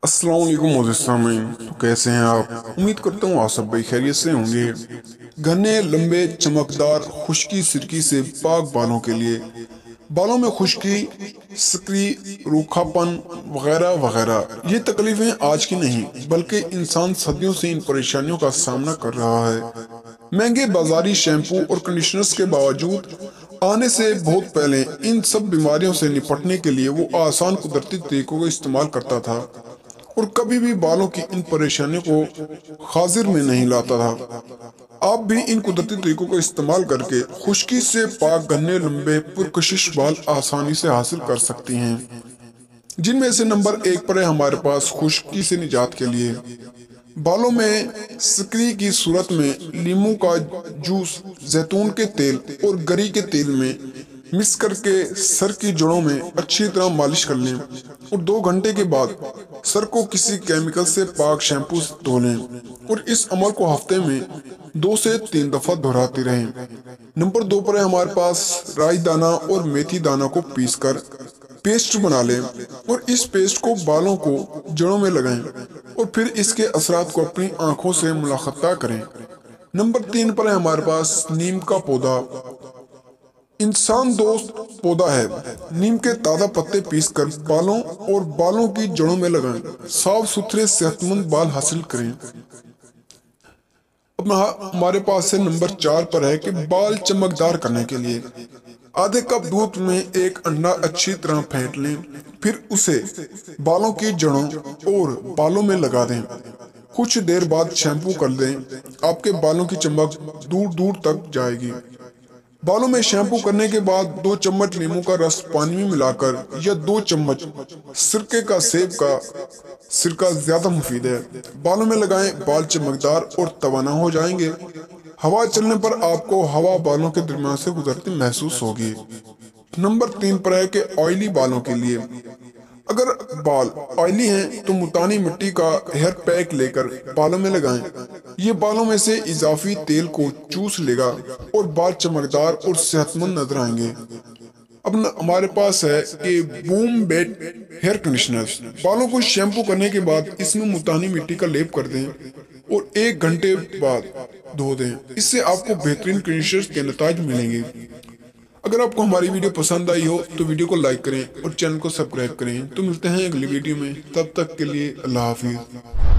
अस्सलाम वालेकुम मोअज़्ज़िज़ सामीन। तो कैसे हैं आप? उम्मीद करता हूँ आप सब भाई खैरियत से होंगे। घने लंबे चमकदार खुश्की सिरकी से पाक बालों के लिए बालों में खुश्की, सिकरी, रूखापन वगैरह वगैरह ये तकलीफें आज की नहीं बल्कि इंसान सदियों से इन परेशानियों का सामना कर रहा है। महंगे बाजारी शैम्पू और कंडीशनर्स के बावजूद आने से बहुत पहले इन सब बीमारियों से निपटने के लिए वो आसान कुदरती तरीकों का इस्तेमाल करता था और कभी भी बालों की इन परेशानियों को हाजिर में नहीं लाता था। आप भी इन कुदरती तरीकों का इस्तेमाल करके खुश्की से पाक घने लंबे पुरकशिश बाल आसानी से हासिल कर सकती हैं, जिनमें से नंबर 1 पर है हमारे पास खुश्की से निजात के लिए बालों में सिकरी की सूरत में लीमू का जूस, जैतून के तेल और गरी के तेल में मिक्स करके सर की जड़ों में अच्छी तरह मालिश कर लें और 2 घंटे के बाद सर को किसी केमिकल से पाक शैम्पू से धो लें और इस अमल को हफ्ते में 2 से 3 दफा दोहराते रहें। नंबर 2 पर है हमारे पास राई दाना और मेथी दाना को पीसकर पेस्ट बना लें और इस पेस्ट को बालों को जड़ों में लगाएं और फिर इसके असरात को अपनी आंखों से मुलाहजा करें। नंबर 3 पर है हमारे पास नीम का पौधा। इंसान दोस्त पौधा है। नीम के ताज़ा पत्ते पीसकर बालों और बालों की जड़ों में लगाएं। साफ सुथरे सेहतमंद बाल हासिल करें। अब हमारे पास है नंबर 4 पर है कि बाल चमकदार करने के लिए आधे कप दूध में एक अंडा अच्छी तरह फेंट लें, फिर उसे बालों की जड़ों और बालों में लगा दें। कुछ देर बाद शैम्पू कर दें, आपके बालों की चमक दूर दूर तक जाएगी। बालों में शैम्पू करने के बाद 2 चम्मच नींबू का रस पानी में मिलाकर या 2 चम्मच सिरके का सेब का सिरका ज्यादा मुफीद है, बालों में लगाएं। बाल चमकदार और तवाना हो जाएंगे। हवा चलने पर आपको हवा बालों के दरमियान से गुजरती महसूस होगी। नंबर 3 पर है कि ऑयली बालों के लिए अगर बाल ऑयली हैं तो मुल्तानी मिट्टी का हेयर पैक लेकर बालों में लगाएं। ये बालों में से इजाफी तेल को चूस लेगा और बाल चमकदार और सेहतमंद नजर आएंगे। अब हमारे पास है कि बूम बेड हेयर कंडीशनर। बालों को शैम्पू करने के बाद इसमें मुल्तानी मिट्टी का लेप कर दें और 1 घंटे बाद धो दें। इससे आपको बेहतरीन कंडीशनर के नताज मिलेंगे। अगर आपको हमारी वीडियो पसंद आई हो तो वीडियो को लाइक करें और चैनल को सब्सक्राइब करें। तो मिलते हैं अगली वीडियो में, तब तक के लिए अल्लाह हाफिज।